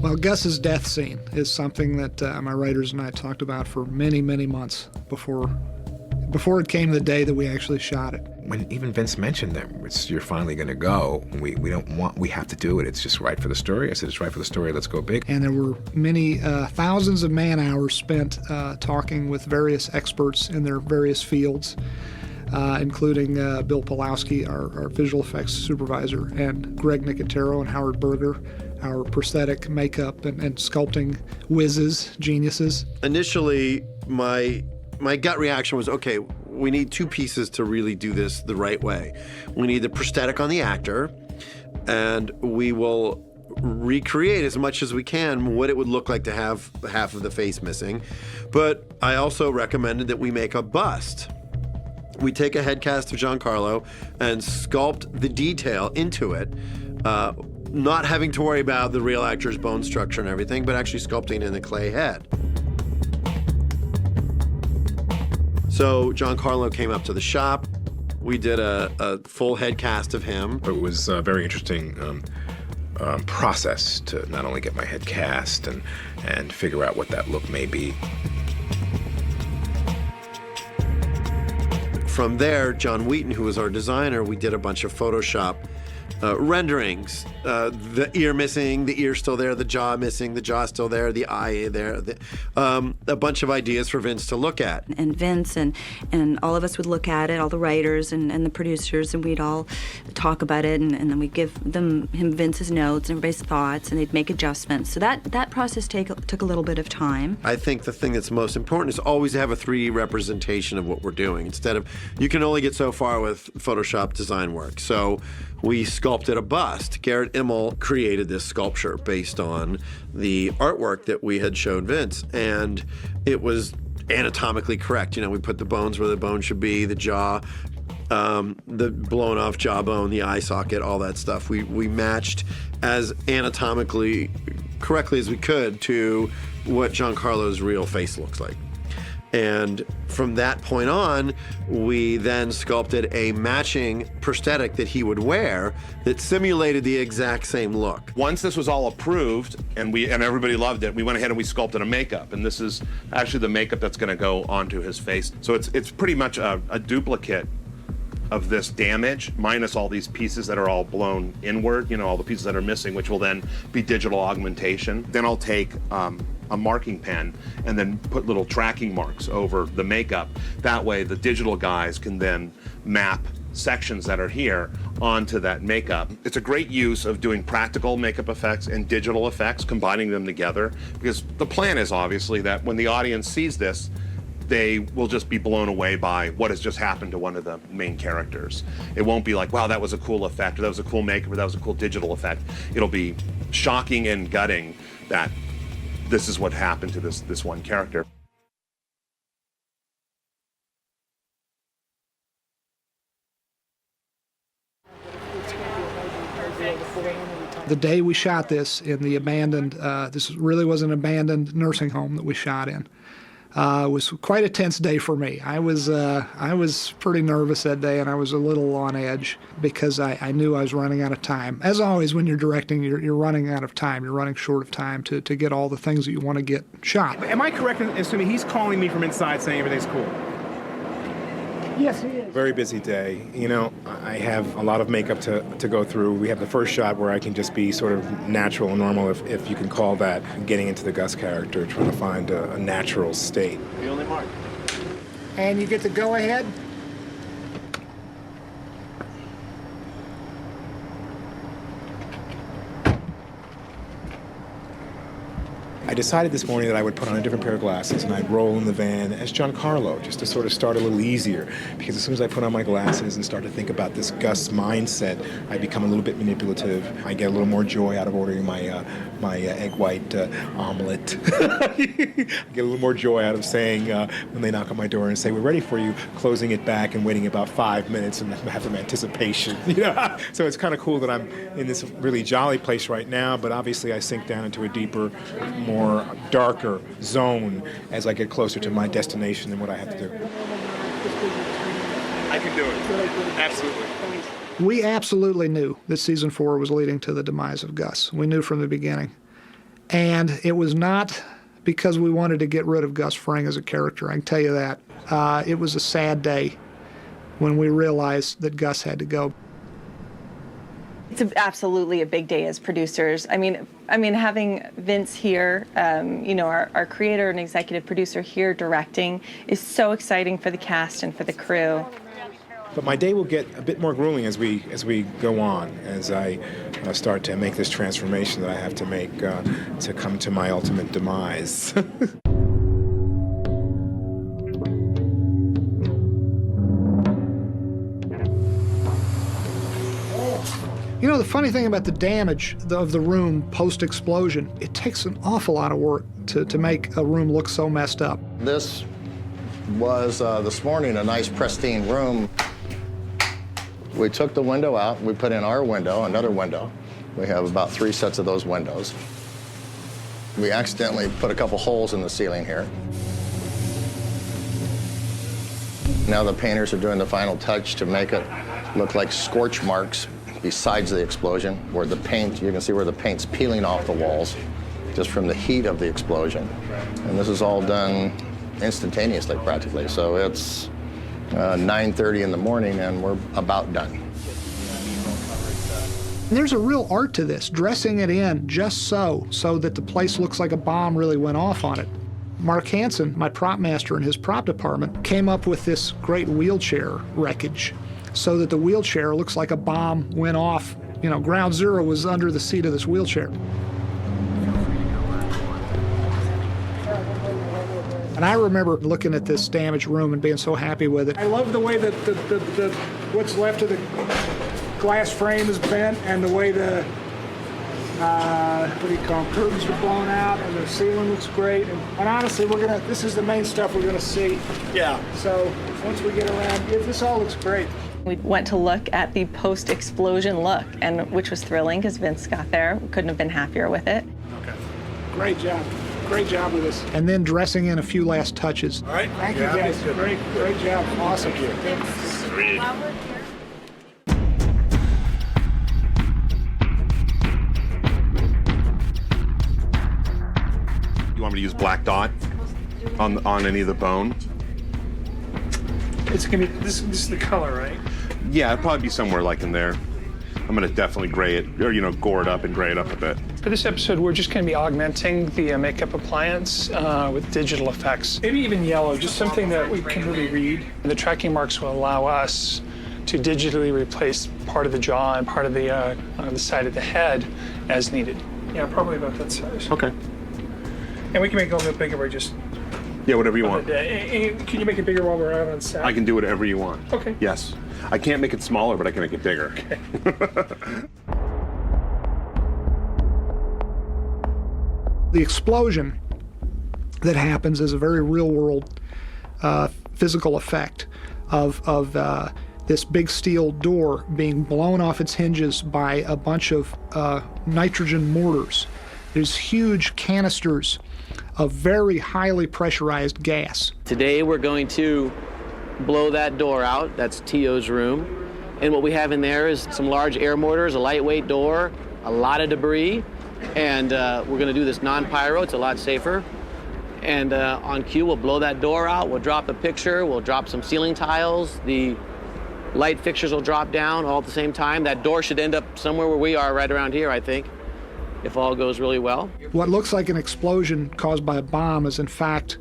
Well, Gus's death scene is something that my writers and I talked about for many, many months before it came the day that we actually shot it. When even Vince mentioned that you're finally going to go, we have to do it. It's just right for the story. I said, it's right for the story. Let's go big. And there were many thousands of man-hours spent talking with various experts in their various fields, including Bill Powloski, our visual effects supervisor, and Greg Nicotero and Howard Berger, our prosthetic, makeup, and sculpting whizzes, geniuses. Initially, my gut reaction was, okay, we need two pieces to really do this the right way. We need the prosthetic on the actor, and we will recreate as much as we can what it would look like to have half of the face missing. But I also recommended that we make a bust. We take a head cast of Giancarlo and sculpt the detail into it, not having to worry about the real actor's bone structure and everything, but actually sculpting in the clay head. So Giancarlo came up to the shop. We did a full head cast of him. It was a very interesting process to not only get my head cast and figure out what that look may be. From there, John Wheaton, who was our designer, we did a bunch of Photoshop renderings. The ear missing, the ear still there, the jaw missing, the jaw still there, the eye there. A bunch of ideas for Vince to look at. And Vince and all of us would look at it, all the writers and the producers, and we'd all talk about it, and then we'd give him Vince's notes and everybody's thoughts, and they'd make adjustments. So that process took a little bit of time. I think the thing that's most important is always have a 3D representation of what we're doing. Instead of, you can only get so far with Photoshop design work. So we sculpted a bust. Garrett Immel created this sculpture based on the artwork that we had showed Vince, and it was anatomically correct. You know, we put the bones where the bone should be, the jaw, the blown off jawbone, the eye socket, all that stuff. We matched as anatomically correctly as we could to what Giancarlo's real face looks like. And from that point on, we then sculpted a matching prosthetic that he would wear that simulated the exact same look. Once this was all approved and everybody loved it, we went ahead and we sculpted a makeup. And this is actually the makeup that's going to go onto his face. So it's pretty much a duplicate of this damage, minus all these pieces that are all blown inward, you know, all the pieces that are missing, which will then be digital augmentation. Then I'll take a marking pen and then put little tracking marks over the makeup. That way the digital guys can then map sections that are here onto that makeup. It's a great use of doing practical makeup effects and digital effects, combining them together, because the plan is obviously that when the audience sees this, they will just be blown away by what has just happened to one of the main characters. It won't be like, wow, that was a cool effect, or that was a cool makeup, or that was a cool digital effect. It'll be shocking and gutting that this is what happened to this one character. The day we shot this in the abandoned, this really was an abandoned nursing home that we shot in. Was quite a tense day for me. I was pretty nervous that day, and I was a little on edge because I knew I was running out of time. As always, when you're directing, you're running out of time. You're running short of time to get all the things that you want to get shot. Am I correct in assuming he's calling me from inside saying everything's cool? Yes, he is. Very busy day. You know, I have a lot of makeup to go through. We have the first shot where I can just be sort of natural and normal, if you can call that, getting into the Gus character, trying to find a natural state. The only mark. And you get to go ahead. I decided this morning that I would put on a different pair of glasses and I'd roll in the van as Giancarlo, just to sort of start a little easier. Because as soon as I put on my glasses and start to think about this Gus mindset, I become a little bit manipulative. I get a little more joy out of ordering my egg white omelet. I get a little more joy out of saying, when they knock on my door and say, we're ready for you, closing it back and waiting about 5 minutes and have some anticipation. You know? So it's kind of cool that I'm in this really jolly place right now, but obviously I sink down into a deeper, more darker zone as I get closer to my destination and what I have to do. I can do it. Absolutely. We absolutely knew that season 4 was leading to the demise of Gus. We knew from the beginning. And it was not because we wanted to get rid of Gus Fring as a character, I can tell you that. It was a sad day when we realized that Gus had to go. It's absolutely a big day as producers. I mean, having Vince here, our creator and executive producer here directing is so exciting for the cast and for the crew. But my day will get a bit more grueling as we go on, as I start to make this transformation that I have to make to come to my ultimate demise. You know, the funny thing about the damage of the room post-explosion, it takes an awful lot of work to make a room look so messed up. This was, this morning, a nice pristine room. We took the window out, we put in our window, another window. We have about 3 sets of those windows. We accidentally put a couple holes in the ceiling here. Now the painters are doing the final touch to make it look like scorch marks besides the explosion, where the paint, you can see where the paint's peeling off the walls just from the heat of the explosion. And this is all done instantaneously, practically. So it's 9:30 in the morning and we're about done. And there's a real art to this, dressing it in just so that the place looks like a bomb really went off on it. Mark Hansen, my prop master in his prop department, came up with this great wheelchair wreckage so that the wheelchair looks like a bomb went off. You know, ground zero was under the seat of this wheelchair. And I remember looking at this damaged room and being so happy with it. I love the way that what's left of the glass frame is bent, and the way the what do you call them, curtains are blown out, and the ceiling looks great. And honestly, this is the main stuff we're gonna see. Yeah. So once we get around, this all looks great. We went to look at the post-explosion look, and which was thrilling because Vince got there. We couldn't have been happier with it. Okay. Great job. Great job with this. And then dressing in a few last touches. All right. Thank you, guys. Great job. Awesome. You want me to use black dot on any of the bone? It's gonna be this is the color, right? Yeah, it'd probably be somewhere like in there. I'm gonna definitely gray it, or gore it up and gray it up a bit. For this episode, we're just going to be augmenting the makeup appliance with digital effects. Maybe even yellow, just something that we can really read. The tracking marks will allow us to digitally replace part of the jaw and part of the side of the head as needed. Yeah, probably about that size. Okay. And we can make it a little bit bigger. We're just Yeah, whatever you want. Can you make it bigger while we're out on set? I can do whatever you want. Okay. Yes. I can't make it smaller, but I can make it bigger. Okay. The explosion that happens is a very real-world physical effect of this big steel door being blown off its hinges by a bunch of nitrogen mortars. There's huge canisters of very highly pressurized gas. Today we're going to blow that door out. That's T.O.'s room. And what we have in there is some large air mortars, a lightweight door, a lot of debris. And we're going to do this non-pyro. It's a lot safer. And on cue, we'll blow that door out. We'll drop a picture. We'll drop some ceiling tiles. The light fixtures will drop down all at the same time. That door should end up somewhere where we are, right around here, I think, if all goes really well. What looks like an explosion caused by a bomb is, in fact,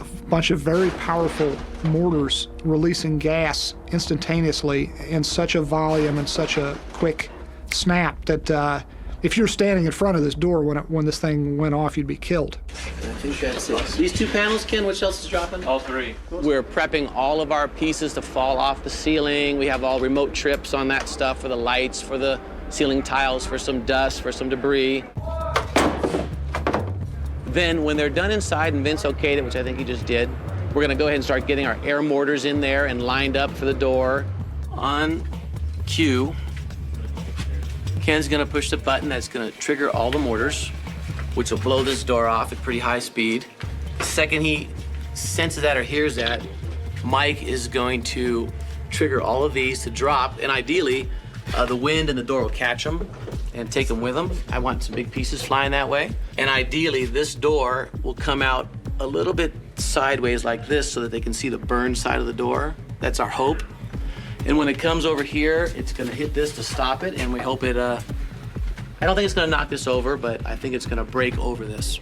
a bunch of very powerful mortars releasing gas instantaneously in such a volume and such a quick snap that if you're standing in front of this door when this thing went off, you'd be killed. I think that's it. These two panels, Ken, which else is dropping? All three. We're prepping all of our pieces to fall off the ceiling. We have all remote trips on that stuff for the lights, for the ceiling tiles, for some dust, for some debris. Then when they're done inside and Vince okayed it, which I think he just did, we're gonna go ahead and start getting our air mortars in there and lined up for the door. On cue, Ken's gonna push the button that's gonna trigger all the mortars, which will blow this door off at pretty high speed. The second he senses that or hears that, Mike is going to trigger all of these to drop, and ideally, the wind and the door will catch them, and take them with them. I want some big pieces flying that way. And ideally, this door will come out a little bit sideways like this so that they can see the burn side of the door. That's our hope. And when it comes over here, it's gonna hit this to stop it, and we hope it, I don't think it's gonna knock this over, but I think it's gonna break over this.